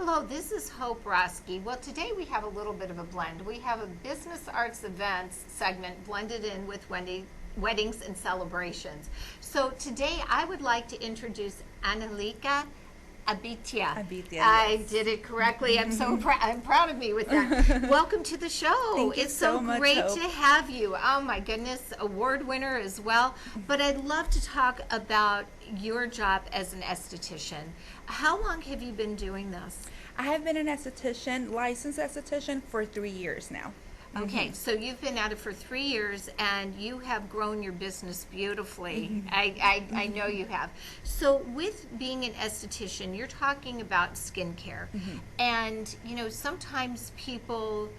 Hello, this is Hope Roski. Well, today we have a little bit of a blend. We have a business arts events segment blended in with weddings and celebrations. So today I would like to introduce Angelica. Abitia. Abitia, I yes. did it correctly. I'm so I'm proud of me with that. Welcome to the show. Thank you It's so so much, great Hope. to have you. Oh my goodness, award winner as well. But I'd love to talk about your job as an esthetician. How long have you been doing this? I have been an esthetician, licensed esthetician, for 3 years now. Okay, so you've been at it for 3 years and you have grown your business beautifully. I know you have. So, with being an esthetician, you're talking about skincare. And, sometimes people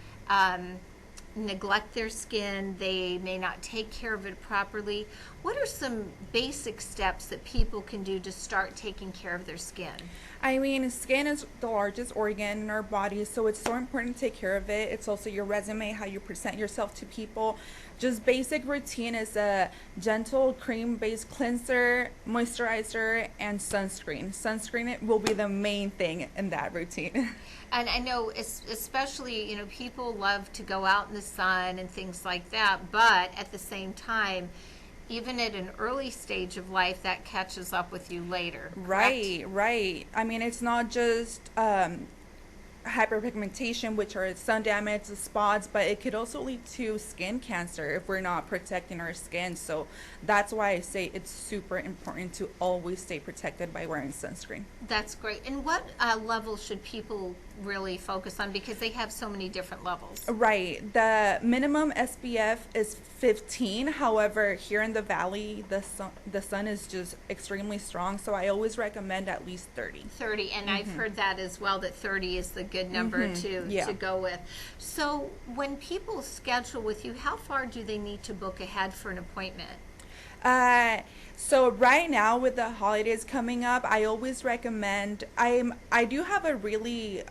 neglect their skin, they may not take care of it properly. What are some basic steps that people can do to start taking care of their skin? I mean, skin is the largest organ in our body, so it's so important to take care of it. It's also your resume, how you present yourself to people. Just basic routine is a gentle cream-based cleanser, moisturizer, and sunscreen. Sunscreen will be the main thing in that routine. And I know, especially, people love to go out in the sun and things like that, but at the same time, even at an early stage of life, that catches up with you later. Correct? Right. I mean, it's not just hyperpigmentation, which are sun damage, spots, but it could also lead to skin cancer if we're not protecting our skin. So that's why I say it's super important to always stay protected by wearing sunscreen. That's great. And what level should people really focus on? Because they have so many different levels. Right. The minimum SPF is 15. However, here in the valley, the sun is just extremely strong. So I always recommend at least 30. 30. And I've heard that as well, that 30 is the good number to go with. So when people schedule with you, how far do they need to book ahead for an appointment? So right now with the holidays coming up, I always recommend, I do have a really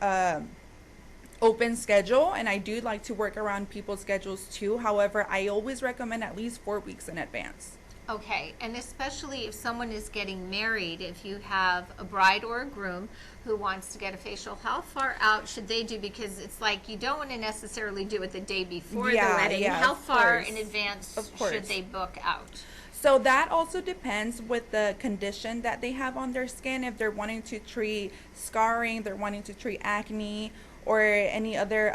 open schedule, and I do like to work around people's schedules too. However, I always recommend at least 4 weeks in advance. Okay, and especially if someone is getting married, if you have a bride or a groom who wants to get a facial, how far out should they do? Because it's like you don't want to necessarily do it the day before the wedding. How far in advance should they book out? So that also depends with the condition that they have on their skin. If they're wanting to treat scarring, they're wanting to treat acne, or any other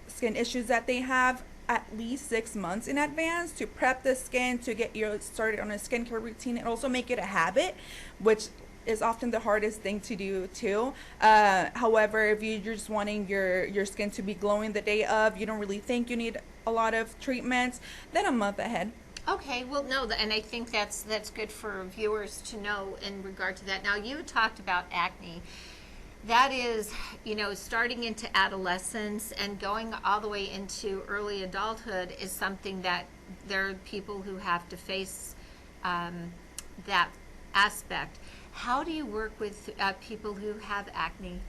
skin issues that they have, at least 6 months in advance to prep the skin, to get you started on a skincare routine, and also make it a habit, which is often the hardest thing to do too. However, if you're just wanting your skin to be glowing the day of, you don't really think you need a lot of treatments, then a month ahead. Okay, well, no, and I think that's good for viewers to know in regard to that. Now, you talked about acne. That is, starting into adolescence and going all the way into early adulthood is something that there are people who have to face that aspect. How do you work with people who have acne?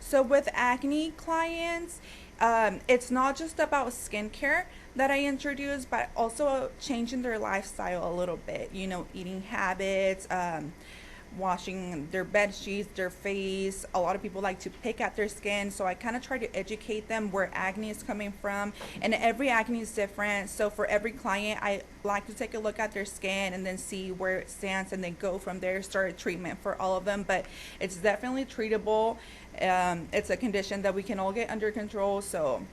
So with acne clients, it's not just about skincare that I introduce, but also changing their lifestyle a little bit, eating habits, washing their bed sheets, their face. A lot of people like to pick at their skin, so I kind of try to educate them where acne is coming from, and every acne is different. So for every client, I like to take a look at their skin and then see where it stands, and then go from there, start a treatment for all of them. But it's definitely treatable. It's a condition that we can all get under control, so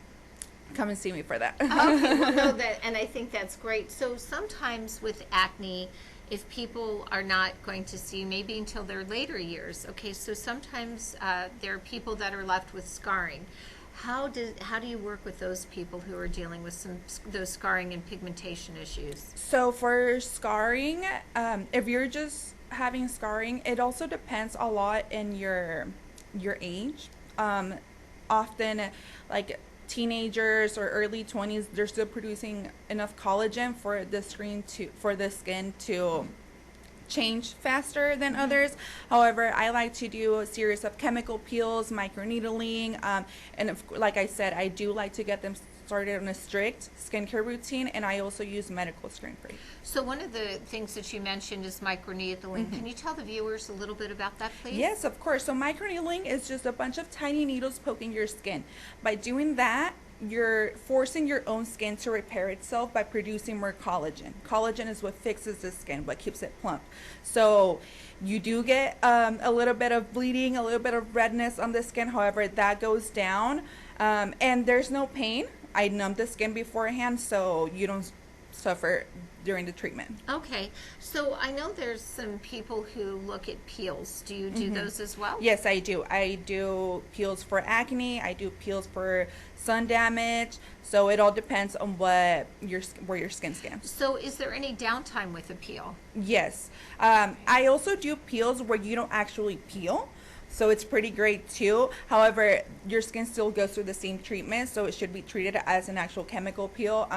come and see me for that. Okay, well, no, and I think that's great. So sometimes with acne, if people are not going to see you maybe until their later years, okay, so sometimes there are people that are left with scarring. How do you work with those people who are dealing with those scarring and pigmentation issues? So for scarring, if you're just having scarring, it also depends a lot in your age. Often, like teenagers or early 20s, they're still producing enough collagen for the skin to change faster than others. However, I like to do a series of chemical peels, microneedling, and like I said, I do like to get them started on a strict skincare routine, and I also use medical screen free. So one of the things that you mentioned is microneedling. Can you tell the viewers a little bit about that, please? Yes, of course. So microneedling is just a bunch of tiny needles poking your skin. By doing that, you're forcing your own skin to repair itself by producing more collagen. Collagen is what fixes the skin, what keeps it plump. So you do get a little bit of bleeding, a little bit of redness on the skin. However, that goes down, and there's no pain. I numb the skin beforehand so you don't suffer during the treatment. Okay, so I know there's some people who look at peels. Do you do those as well? Yes, I do. I do peels for acne. I do peels for sun damage. So it all depends on where your skin scans. So is there any downtime with a peel? Yes. I also do peels where you don't actually peel. So it's pretty great too. However, your skin still goes through the same treatment. So it should be treated as an actual chemical peel.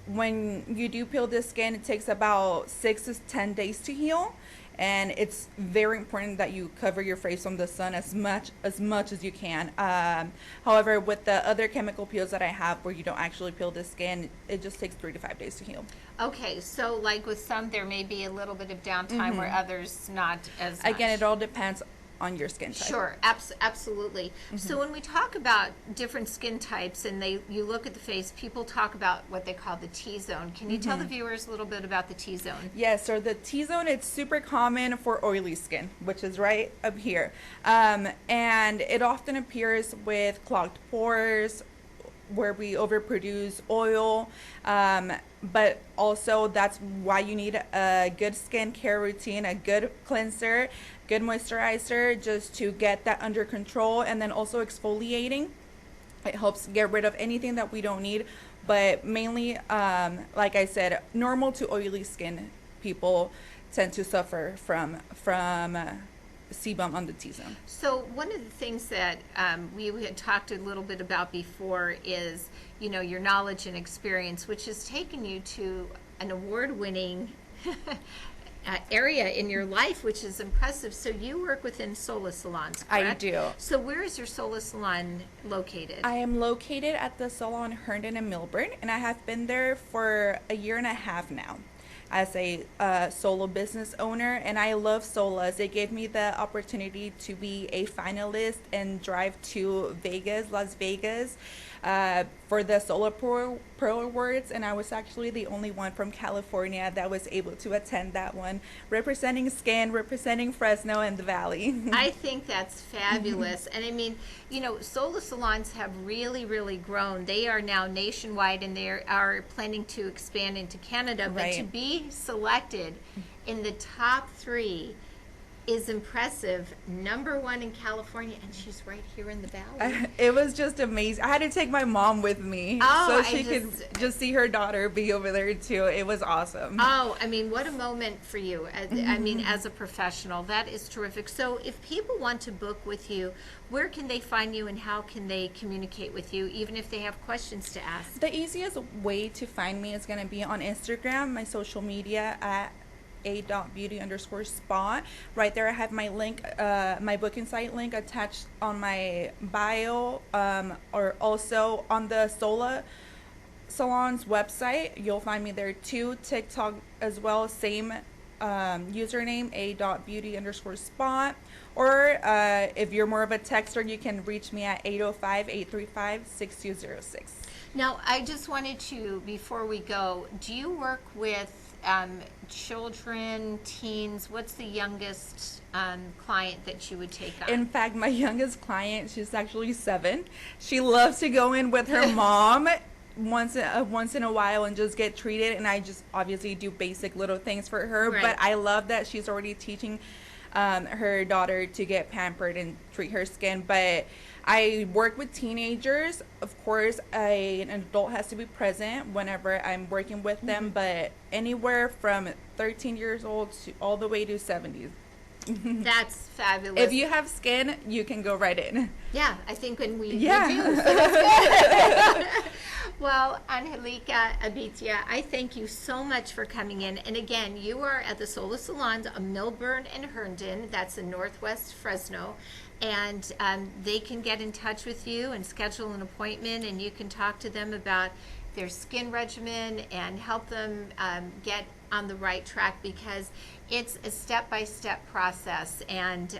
When you do peel the skin, it takes about 6 to 10 days to heal, and it's very important that you cover your face from the sun as much as you can. However, with the other chemical peels that I have where you don't actually peel the skin, it just takes 3 to 5 days to heal. Okay, so like with some, there may be a little bit of downtime where others not as much. Again, it all depends on your skin type. Sure, absolutely. So when we talk about different skin types and you look at the face, people talk about what they call the T-zone. Can you tell the viewers a little bit about the T-zone? Yes, so the T-zone, it's super common for oily skin, which is right up here. And it often appears with clogged pores, where we overproduce oil, but also that's why you need a good skincare routine, a good cleanser, good moisturizer, just to get that under control. And then also exfoliating, it helps get rid of anything that we don't need, but mainly, like I said, normal to oily skin people tend to suffer from sebum on the T-zone. So one of the things that we had talked a little bit about before is, your knowledge and experience, which has taken you to an award-winning area in your life, which is impressive. So you work within Sola Salons, correct? I do. So where is your Sola Salon located? I am located at the salon Herndon and Milburn, and I have been there for a year and a half now as a solo business owner, and I love Solas. They gave me the opportunity to be a finalist and drive to Las Vegas, for the Solar Pro Awards, and I was actually the only one from California that was able to attend that one, representing skin, representing Fresno and the Valley. I think that's fabulous. And I mean, Sola Salons have really, really grown. They are now nationwide, and they are planning to expand into Canada. But to be selected in the top 3 is impressive. #1 in California, and she's right here in the Valley. It was just amazing. I had to take my mom with me so she could just see her daughter be over there too. It was awesome. Oh, I mean, what a moment for you. I mean, as a professional, that is terrific. So if people want to book with you, where can they find you and how can they communicate with you, even if they have questions to ask? The easiest way to find me is going to be on Instagram, my social media at a.beauty_spa. Right there I have my link, my booking site link attached on my bio, or also on the Sola Salon's website. You'll find me there too. TikTok as well, same username, a.beauty_spa. Or if you're more of a texter, you can reach me at 805-835-6206. Now, I just wanted to, before we go, do you work with children, teens? What's the youngest client that you would take on? In fact, my youngest client, she's actually 7. She loves to go in with her mom once in a while and just get treated, and I just obviously do basic little things for her. Right. But I love that she's already teaching her daughter to get pampered and treat her skin. But I work with teenagers. Of course, an adult has to be present whenever I'm working with them, but anywhere from 13 years old to all the way to 70s. That's fabulous. If you have skin, you can go right in. Yeah, I think when we do. Yeah. So that's good. Well, Angelica, Abitia, I thank you so much for coming in. And again, you are at the Sola Salons of Millburn and Herndon. That's in Northwest Fresno. And they can get in touch with you and schedule an appointment, and you can talk to them about their skin regimen and help them get on the right track, because it's a step-by-step process. And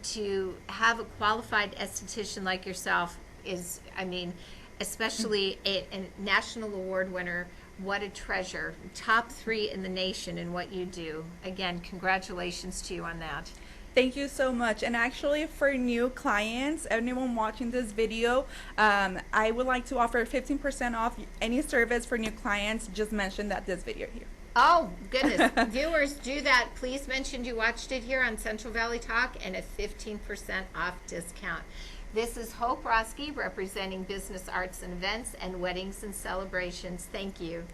to have a qualified esthetician like yourself is, I mean, especially a national award winner, what a treasure. Top 3 in the nation in what you do. Again, congratulations to you on that. Thank you so much. And actually, for new clients, anyone watching this video, I would like to offer 15% off any service for new clients. Just mention that this video here. Oh, goodness. Viewers, do that. Please mention you watched it here on Central Valley Talk, and a 15% off discount. This is Hope Roski representing Business Arts and Events and Weddings and Celebrations. Thank you.